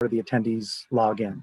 the attendees log in.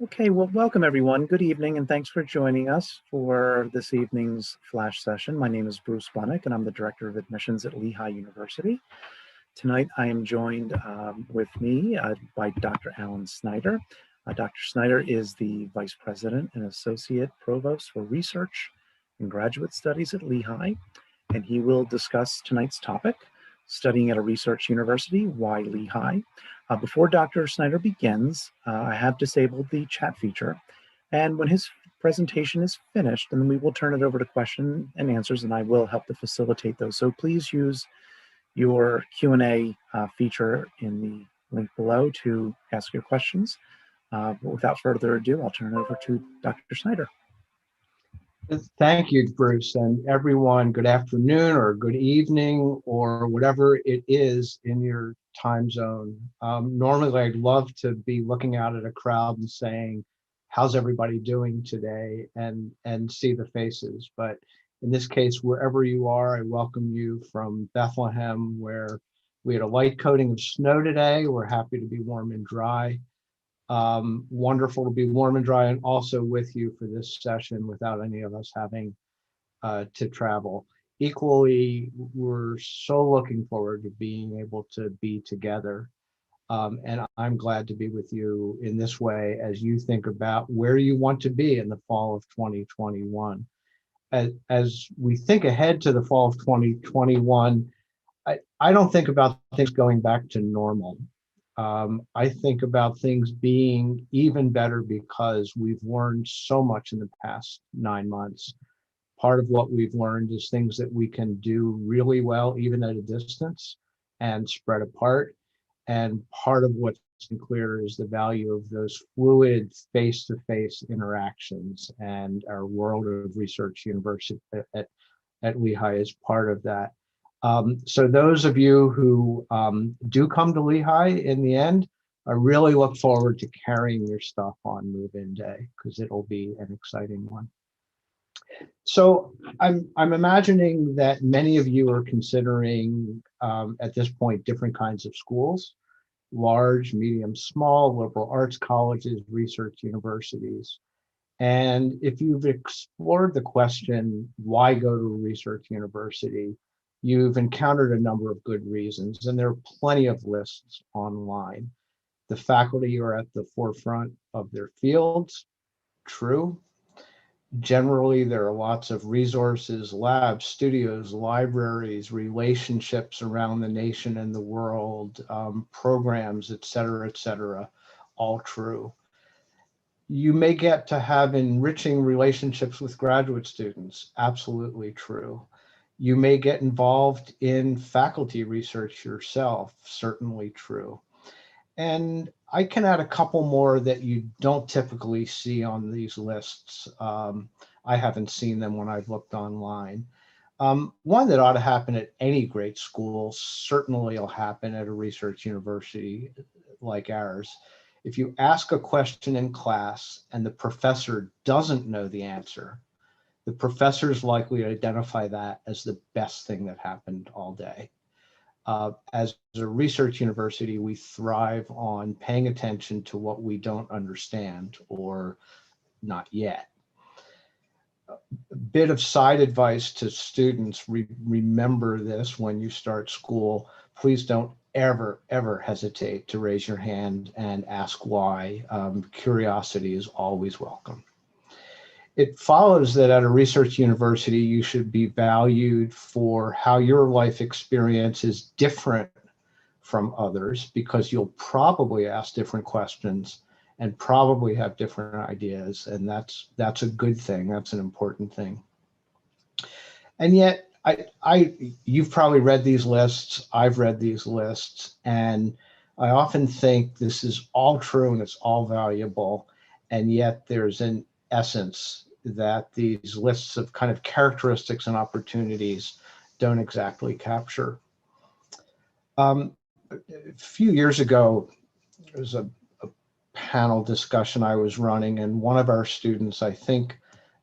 Okay, well, welcome everyone. Good evening, and thanks for joining us for this evening's flash session. My name is Bruce Bunnick, and I'm the Director of Admissions at Lehigh University. Tonight, I am joined with me by Dr. Alan Snyder. Dr. Snyder is the Vice President and Associate Provost for Research and Graduate Studies at Lehigh, and he will discuss tonight's topic, Studying at a Research University, Why Lehigh? Before Dr. Snyder begins, I have disabled the chat feature, and when his presentation is finished, then we will turn it over to question and answers, and I will help to facilitate those. So please use your Q&A feature in the link below to ask your questions. But without further ado, I'll turn it over to Dr. Snyder. Thank you, Bruce, and everyone, good afternoon or good evening or whatever it is in your time zone. Normally, I'd love to be looking out at a crowd and saying, how's everybody doing today, and see the faces. But in this case, wherever you are, I welcome you from Bethlehem, where we had a light coating of snow today. We're happy to be warm and dry. Wonderful to be warm and dry and also with you for this session without any of us having to travel. Equally, we're so looking forward to being able to be together. And I'm glad to be with you in this way as you think about where you want to be in the fall of 2021. As we think ahead to the fall of 2021, I don't think about things going back to normal. I think about things being even better because we've learned so much in the past 9 months. Part of what we've learned is things that we can do really well, even at a distance and spread apart. And part of what's been clear is the value of those fluid face-to-face interactions, and our World of Research University at Lehigh is part of that. So those of you who do come to Lehigh in the end, I really look forward to carrying your stuff on move-in day because it'll be an exciting one. So I'm imagining that many of you are considering at this point different kinds of schools, large, medium, small, liberal arts colleges, research universities. And if you've explored the question, why go to a research university? You've encountered a number of good reasons, and there are plenty of lists online. The faculty are at the forefront of their fields, true. Generally, there are lots of resources, labs, studios, libraries, relationships around the nation and the world, programs, et cetera, all true. You may get to have enriching relationships with graduate students, absolutely true. You may get involved in faculty research yourself, certainly true. And I can add a couple more that you don't typically see on these lists. I haven't seen them when I've looked online. One that ought to happen at any great school certainly will happen at a research university like ours. If you ask a question in class and the professor doesn't know the answer, the professor is likely to identify that as the best thing that happened all day. As a research university, we thrive on paying attention to what we don't understand or not yet. A bit of side advice to students, remember this when you start school. Please don't ever hesitate to raise your hand and ask why. Curiosity is always welcome. It follows that at a research university, you should be valued for how your life experience is different from others, because you'll probably ask different questions and probably have different ideas. And that's a good thing. That's an important thing. And yet, You've probably read these lists. I've read these lists, and I often think this is all true and it's all valuable, and yet there's an essence that these lists of kind of characteristics and opportunities don't exactly capture. A few years ago, there was a panel discussion I was running, and one of our students, I think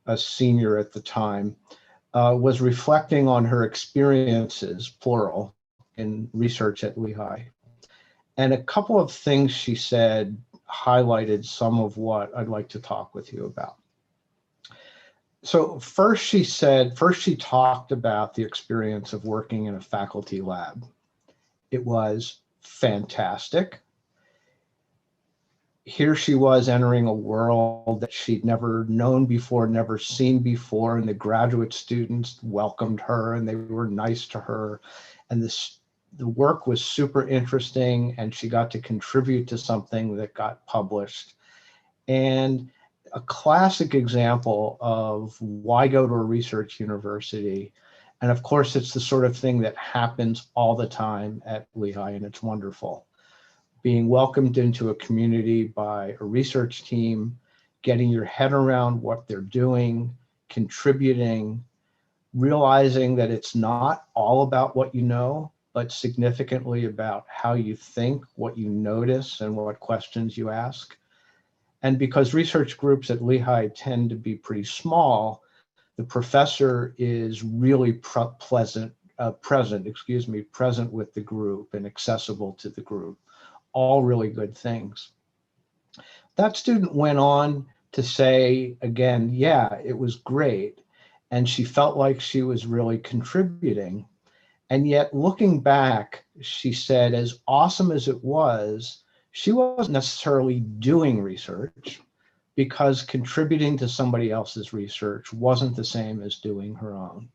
a senior at the time, was reflecting on her experiences, plural, in research at Lehigh. And a couple of things she said highlighted some of what I'd like to talk with you about. So first she talked about the experience of working in a faculty lab. It was fantastic. Here she was entering a world that she'd never known before, never seen before, and the graduate students welcomed her and they were nice to her. And the work was super interesting, and she got to contribute to something that got published. And a classic example of why go to a research university. And of course, it's the sort of thing that happens all the time at Lehigh, and it's wonderful. Being welcomed into a community by a research team, getting your head around what they're doing, contributing, realizing that it's not all about what you know, but significantly about how you think, what you notice, and what questions you ask. And because research groups at Lehigh tend to be pretty small, the professor is really present with the group and accessible to the group. All really good things. That student went on to say again, yeah, it was great. And she felt like she was really contributing. And yet looking back, she said, as awesome as it was, she wasn't necessarily doing research, because contributing to somebody else's research wasn't the same as doing her own.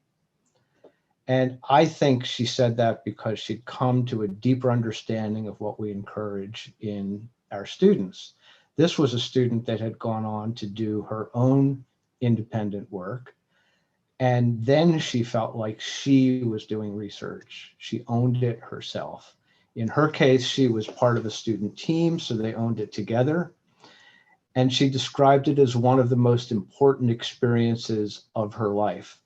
And I think she said that because she'd come to a deeper understanding of what we encourage in our students. This was a student that had gone on to do her own independent work. And then she felt like she was doing research. She owned it herself. In her case, she was part of a student team, so they owned it together. And she described it as one of the most important experiences of her life.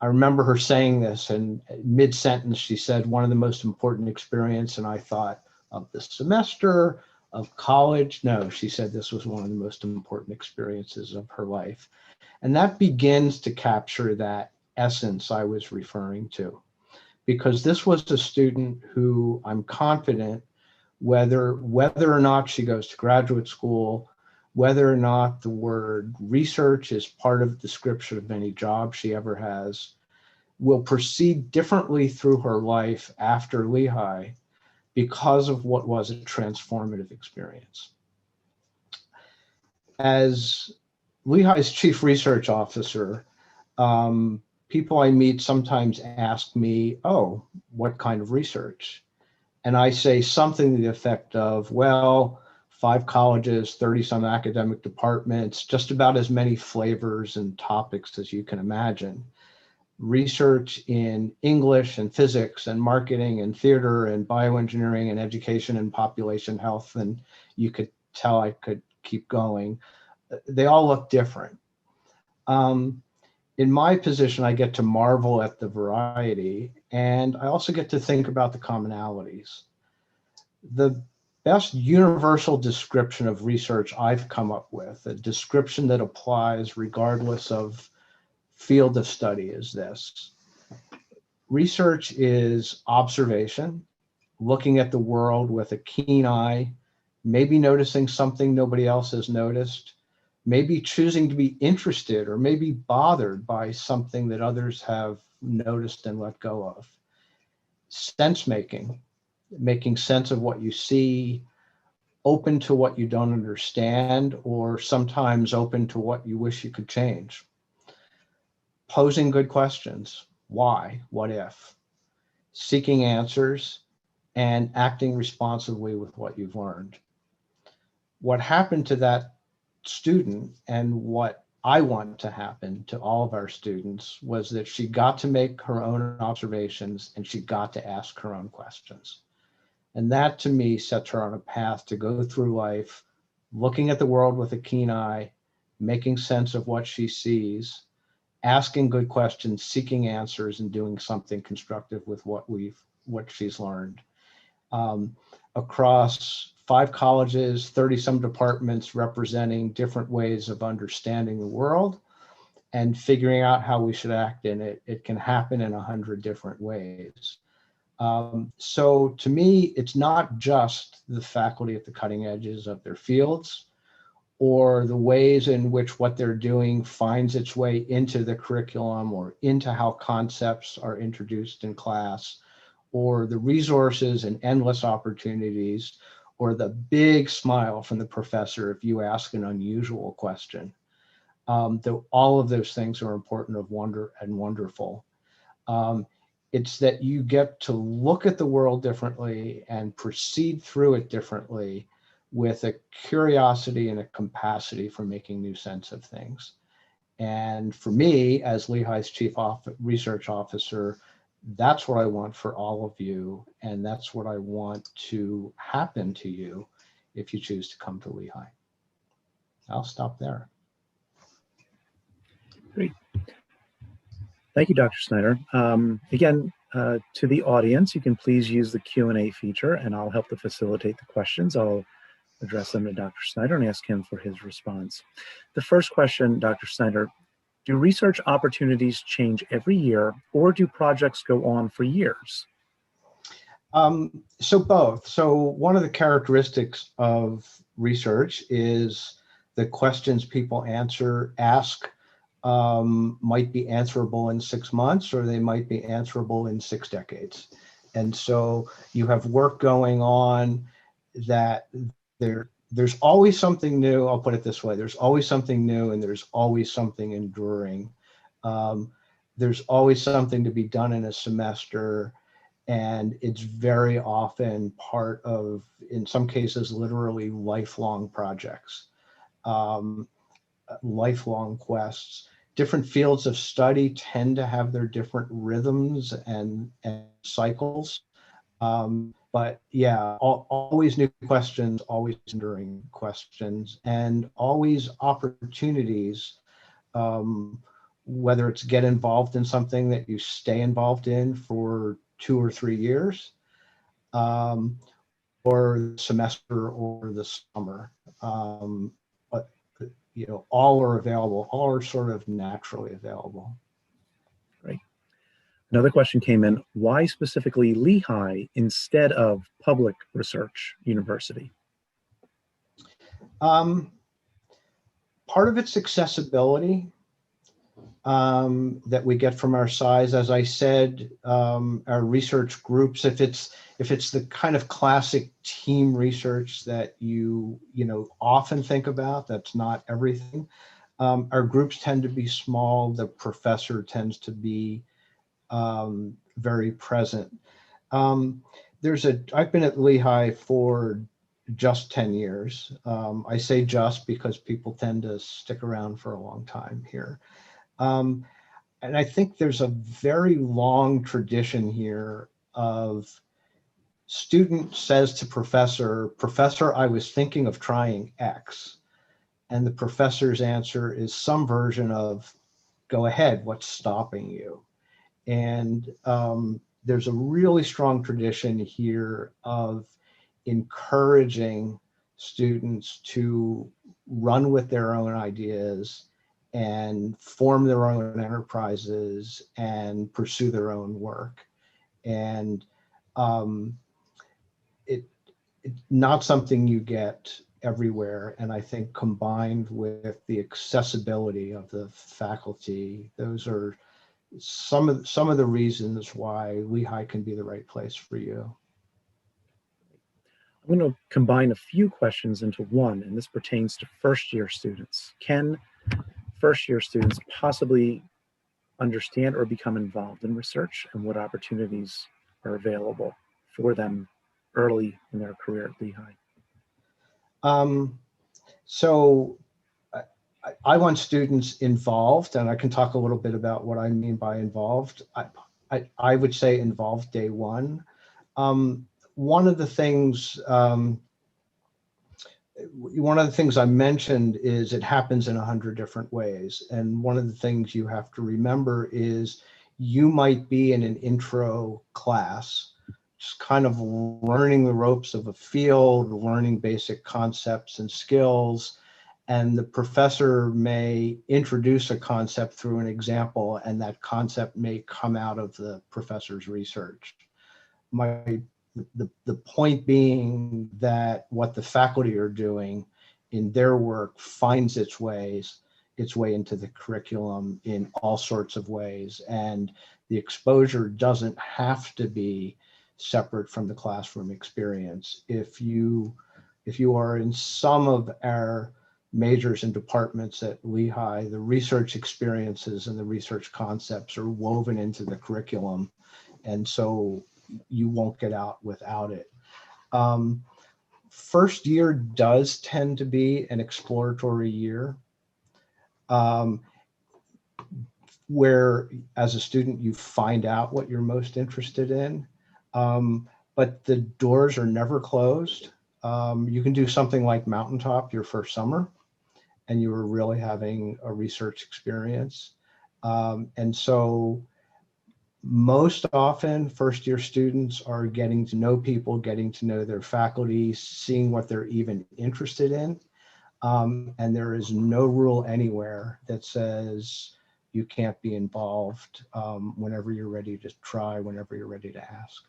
I remember her saying this, and mid-sentence she said, one of the most important experience, and I thought, of the semester, of college. No, she said this was one of the most important experiences of her life. And that begins to capture that essence I was referring to, because this was a student who I'm confident, whether or not she goes to graduate school, whether or not the word research is part of the description of any job she ever has, will proceed differently through her life after Lehigh because of what was a transformative experience. As Lehigh's chief research officer, people I meet sometimes ask me, oh, what kind of research? And I say something to the effect of, well, 5 colleges, 30 some academic departments, just about as many flavors and topics as you can imagine. Research in English and physics and marketing and theater and bioengineering and education and population health. And you could tell I could keep going. They all look different. In my position, I get to marvel at the variety, and I also get to think about the commonalities. The best universal description of research I've come up with, a description that applies regardless of field of study, is this. Research is observation, looking at the world with a keen eye, maybe noticing something nobody else has noticed, maybe choosing to be interested or maybe bothered by something that others have noticed and let go of. Sense making, making sense of what you see, open to what you don't understand, or sometimes open to what you wish you could change. Posing good questions. Why? What if? Seeking answers and acting responsibly with what you've learned. What happened to that student, and what I want to happen to all of our students was that she got to make her own observations and she got to ask her own questions. And that to me sets her on a path to go through life, looking at the world with a keen eye, making sense of what she sees, asking good questions, seeking answers, and doing something constructive with what she's learned. Across 5 colleges, 30 some departments representing different ways of understanding the world and figuring out how we should act in it. It can happen in 100 different ways. So to me, it's not just the faculty at the cutting edges of their fields or the ways in which what they're doing finds its way into the curriculum or into how concepts are introduced in class, or the resources and endless opportunities, or the big smile from the professor if you ask an unusual question. Though all of those things are important of wonder and wonderful. It's that you get to look at the world differently and proceed through it differently with a curiosity and a capacity for making new sense of things. And for me, as Lehigh's Chief Research Officer, that's what I want for all of you. And that's what I want to happen to you if you choose to come to Lehigh. I'll stop there. Great. Thank you, Dr. Snyder. Again, to the audience, you can please use the Q&A feature and I'll help to facilitate the questions. I'll address them to Dr. Snyder and ask him for his response. The first question, Dr. Snyder, do research opportunities change every year or do projects go on for years? So both. So one of the characteristics of research is the questions people ask might be answerable in 6 months, or they might be answerable in 6 decades. And so you have work going on that there's always something new. I'll put it this way. There's always something new and there's always something enduring. There's always something to be done in a semester. And it's very often part of, in some cases, literally lifelong projects, lifelong quests. Different fields of study tend to have their different rhythms and cycles. But yeah, always new questions, always enduring questions, and always opportunities, whether it's get involved in something that you stay involved in for 2 or 3 years, or the semester or the summer. But you know, all are available, all are sort of naturally available. Right. Another question came in, why specifically Lehigh instead of public research university? Part of it's accessibility that we get from our size. As I said, our research groups, if it's the kind of classic team research that you often think about, that's not everything. Our groups tend to be small. The professor tends to be very present. I've been at Lehigh for just 10 years. I say just because people tend to stick around for a long time here. And I think there's a very long tradition here of student says to professor, I was thinking of trying X. And the professor's answer is some version of, go ahead, what's stopping you? And there's a really strong tradition here of encouraging students to run with their own ideas and form their own enterprises and pursue their own work. And it's not something you get everywhere. And I think combined with the accessibility of the faculty, those are some of the reasons why Lehigh can be the right place for you. I'm going to combine a few questions into one, and this pertains to first-year students. Can first-year students possibly understand or become involved in research, and what opportunities are available for them early in their career at Lehigh? So I want students involved, and I can talk a little bit about what I mean by involved. I would say involved day one. One of the things I mentioned is it happens in 100 different ways. And one of the things you have to remember is you might be in an intro class, just kind of learning the ropes of a field, learning basic concepts and skills. And the professor may introduce a concept through an example, and that concept may come out of the professor's research. The point being that what the faculty are doing in their work finds its way into the curriculum in all sorts of ways, and the exposure doesn't have to be separate from the classroom experience. If you are in some of our majors and departments at Lehigh, the research experiences and the research concepts are woven into the curriculum, and so you won't get out without it. First year does tend to be an exploratory year, where as a student you find out what you're most interested in, but the doors are never closed. You can do something like Mountaintop your first summer, and you were really having a research experience. And so most often, first year students are getting to know people, getting to know their faculty, seeing what they're even interested in. And there is no rule anywhere that says you can't be involved whenever you're ready to try, whenever you're ready to ask.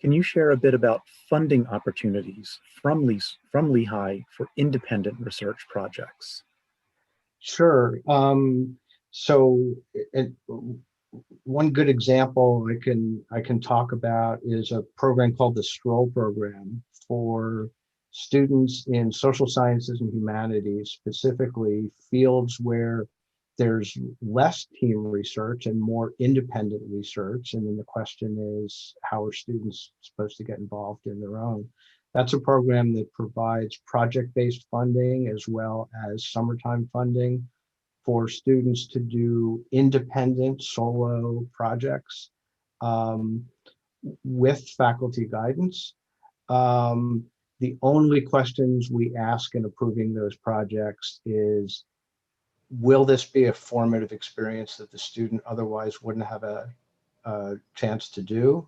Can you share a bit about funding opportunities from Lehigh for independent research projects? Sure. So one good example I can talk about is a program called the Stroll program for students in social sciences and humanities, specifically fields where there's less team research and more independent research. And then the question is, how are students supposed to get involved in their own? That's a program that provides project-based funding as well as summertime funding for students to do independent solo projects with faculty guidance. The only questions we ask in approving those projects is, will this be a formative experience that the student otherwise wouldn't have a chance to do?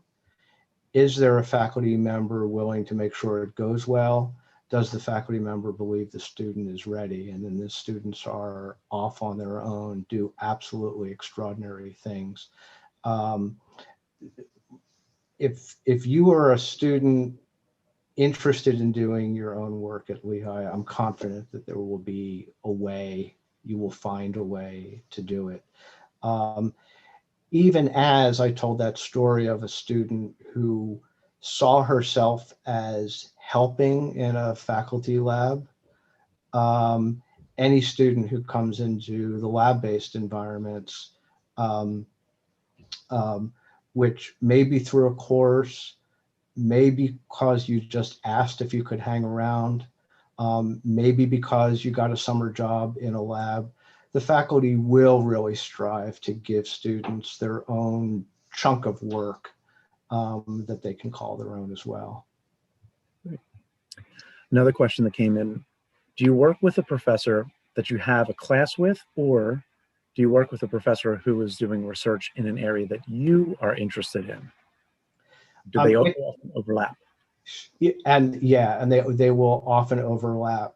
Is there a faculty member willing to make sure it goes well? Does the faculty member believe the student is ready? And then the students are off on their own, do absolutely extraordinary things. If you are a student interested in doing your own work at Lehigh, I'm confident that there will be a way, you will find a way to do it. Even as I told that story of a student who saw herself as helping in a faculty lab, any student who comes into the lab-based environments, which may be through a course, maybe because you just asked if you could hang around, maybe because you got a summer job in a lab, the faculty will really strive to give students their own chunk of work that they can call their own as well. Another question that came in, do you work with a professor that you have a class with, or do you work with a professor who is doing research in an area that you are interested in? Do they often overlap? And they will often overlap.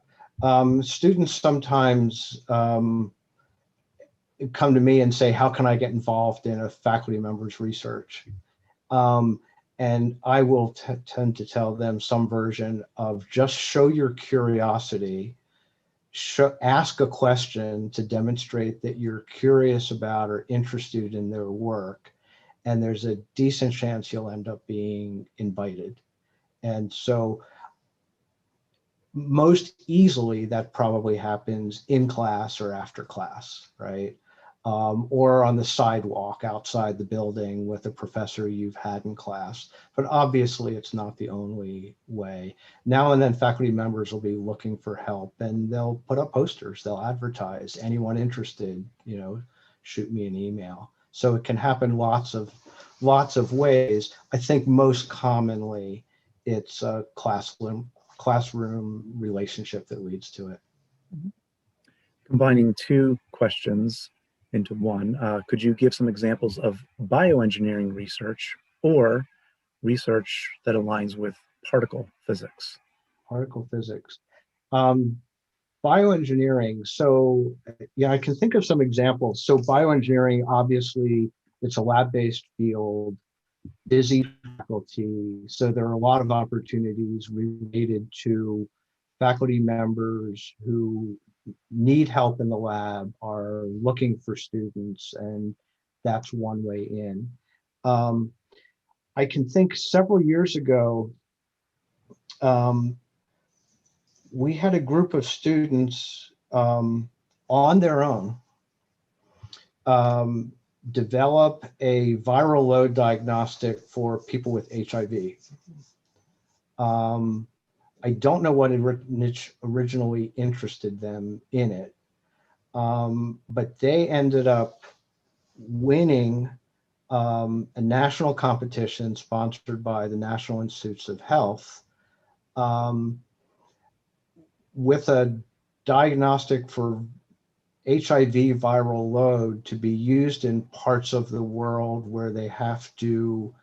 Students sometimes come to me and say, how can I get involved in a faculty member's research? And I will tend to tell them some version of just show your curiosity, ask a question to demonstrate that you're curious about or interested in their work, and there's a decent chance you'll end up being invited. And so most easily that probably happens in class or after class, right? or on the sidewalk outside the building with a professor you've had in class. But obviously, it's not the only way. Now and then, faculty members will be looking for help, and they'll put up posters, they'll advertise, anyone interested, shoot me an email. So it can happen lots of ways. I think most commonly, it's a classroom relationship that leads to it. Combining two questions into one, could you give some examples of bioengineering research or research that aligns with particle physics? Particle physics. Bioengineering. So yeah, I can think of some examples. So bioengineering, obviously, it's a lab-based field, busy faculty. So there are a lot of opportunities related to faculty members who need help in the lab, are looking for students, and that's one way in. I can think several years ago, we had a group of students on their own develop a viral load diagnostic for people with HIV. I don't know what originally interested them in it, but they ended up winning a national competition sponsored by the National Institutes of Health with a diagnostic for HIV viral load to be used in parts of the world where they have to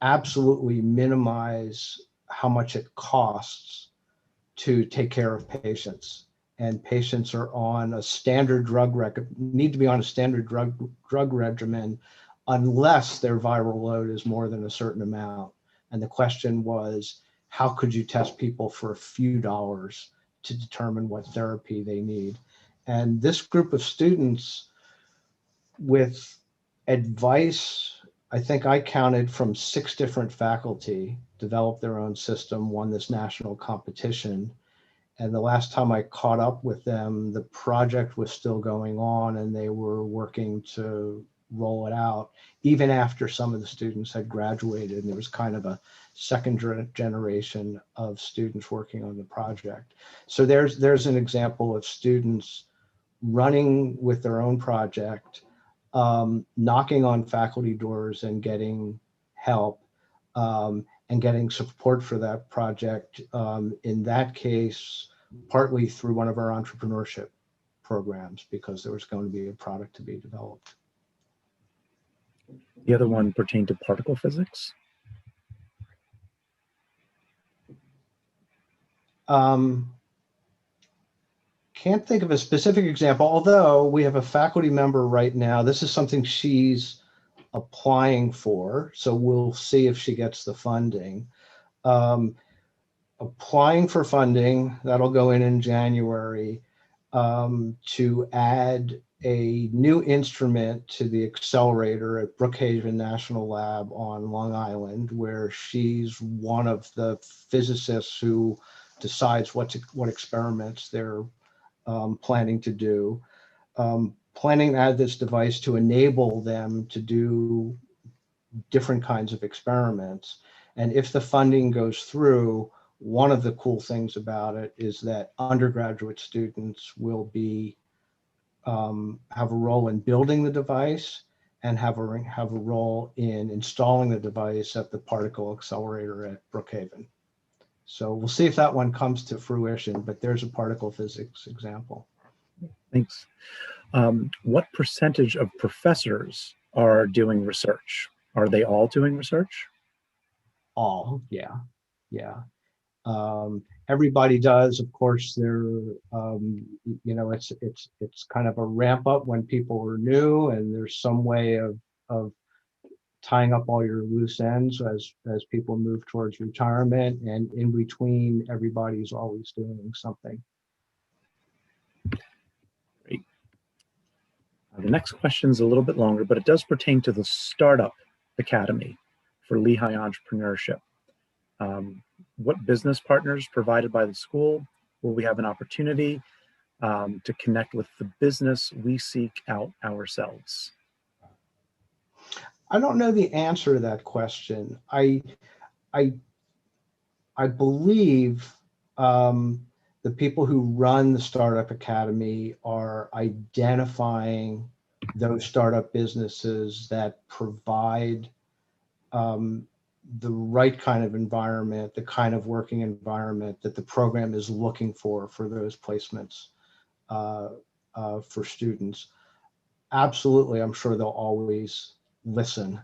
absolutely minimize how much it costs to take care of patients. And patients are on a standard need to be on a standard drug regimen unless their viral load is more than a certain amount. And the question was, how could you test people for a few dollars to determine what therapy they need? And this group of students, with advice, I think I counted from 6 different faculty, developed their own system, won this national competition. And the last time I caught up with them, the project was still going on and they were working to roll it out, even after some of the students had graduated. And there was kind of a second generation of students working on the project. So there's an example of students running with their own project, knocking on faculty doors and getting help, and getting support for that project. In that case, partly through one of our entrepreneurship programs, because there was going to be a product to be developed. The other one pertained to particle physics. Can't think of a specific example, although we have a faculty member right now. This is something she's applying for, so we'll see if she gets the funding. Applying for funding, that'll go in January, to add a new instrument to the accelerator at Brookhaven National Lab on Long Island, where she's one of the physicists who decides what experiments they're planning to do. Planning to add this device to enable them to do different kinds of experiments. And if the funding goes through, one of the cool things about it is that undergraduate students will be have a role in building the device and have a role in installing the device at the particle accelerator at Brookhaven. So we'll see if that one comes to fruition, but there's a particle physics example. Thanks. What percentage of professors are doing research? Are they all doing research? All, yeah. Everybody does, of course. It's kind of a ramp up when people are new, and there's some way of tying up all your loose ends as people move towards retirement, and in between, everybody's always doing something. Great. The next question is a little bit longer, but it does pertain to the Startup Academy for Lehigh Entrepreneurship. What business partners provided by the school will we have an opportunity to connect with the business we seek out ourselves? I don't know the answer to that question. I believe the people who run the Startup Academy are identifying those startup businesses that provide the right kind of environment, the kind of working environment that the program is looking for those placements for students. Absolutely, I'm sure they'll always listen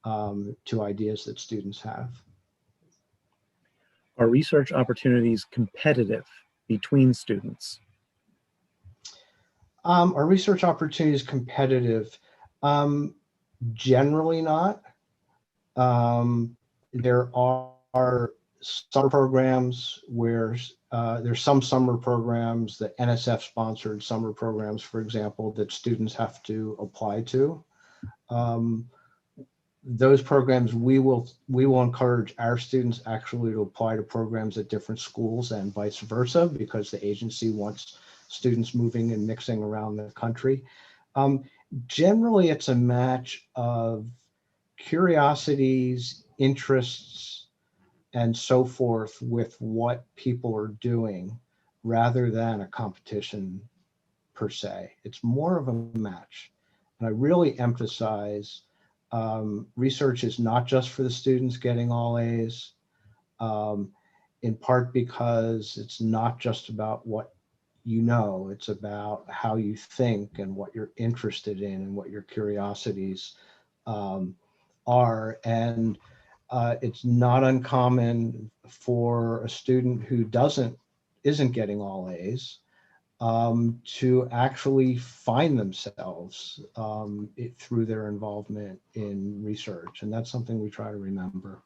to ideas that students have. Are research opportunities competitive between students? Are research opportunities competitive? Generally not. There are summer programs where there's some summer programs, the NSF sponsored summer programs, for example, that students have to apply to. Those programs, we will encourage our students actually to apply to programs at different schools and vice versa, because the agency wants students moving and mixing around the country. Generally, it's a match of curiosities, interests, and so forth with what people are doing, rather than a competition per se. It's more of a match. And I really emphasize research is not just for the students getting all A's, in part because it's not just about what you know, it's about how you think and what you're interested in and what your curiosities are. And it's not uncommon for a student who isn't getting all A's to actually find themselves through their involvement in research. And that's something we try to remember.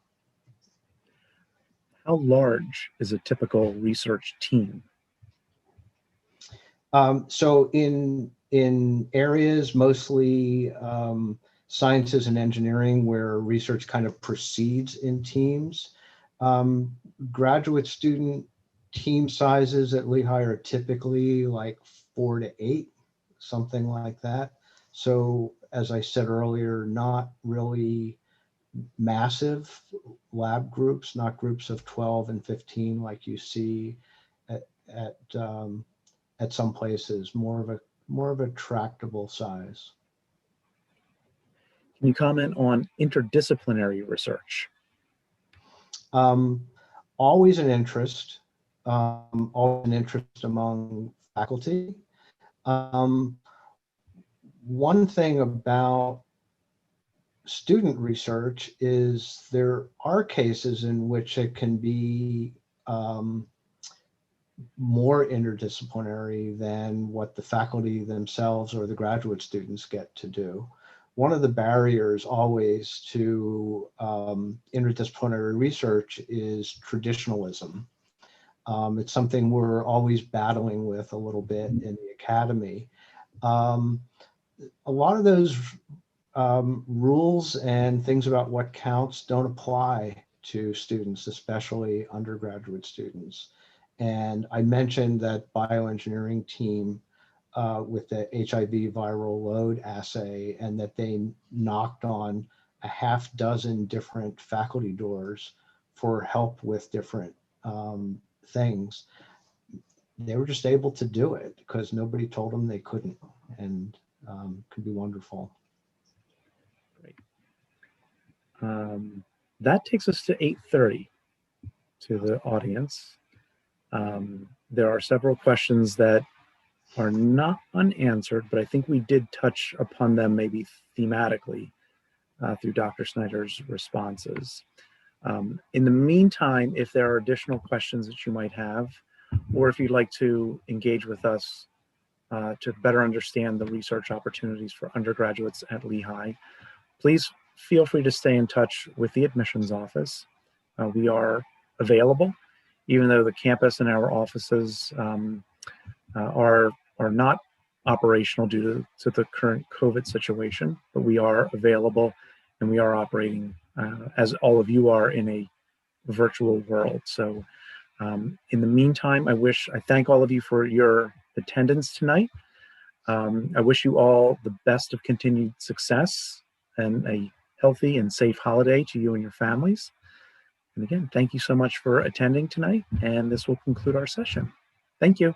How large is a typical research team? So in areas mostly sciences and engineering, where research kind of proceeds in teams, graduate student team sizes at Lehigh are typically like 4 to 8, something like that. So as I said earlier, not really massive lab groups, not groups of 12 and 15 like you see at some places, more of a tractable size. Can you comment on interdisciplinary research? Always an interest, always an interest among faculty. One thing about student research is there are cases in which it can be more interdisciplinary than what the faculty themselves or the graduate students get to do. One of the barriers always to interdisciplinary research is traditionalism. It's something we're always battling with a little bit in the academy. A lot of those rules and things about what counts don't apply to students, especially undergraduate students. And I mentioned that bioengineering team with the HIV viral load assay, and that they knocked on a half dozen different faculty doors for help with different things. They were just able to do it because nobody told them they couldn't, and could be wonderful. Great. That takes us to 8:30 to the audience. There are several questions that are not unanswered, but I think we did touch upon them maybe thematically through Dr. Snyder's responses. In the meantime, if there are additional questions that you might have, or if you'd like to engage with us to better understand the research opportunities for undergraduates at Lehigh, please feel free to stay in touch with the admissions office. We are available, even though the campus and our offices are not operational due to the current COVID situation, but we are available and we are operating as all of you are in a virtual world. So in the meantime, I thank all of you for your attendance tonight. I wish you all the best of continued success and a healthy and safe holiday to you and your families. And again, thank you so much for attending tonight, and this will conclude our session. Thank you.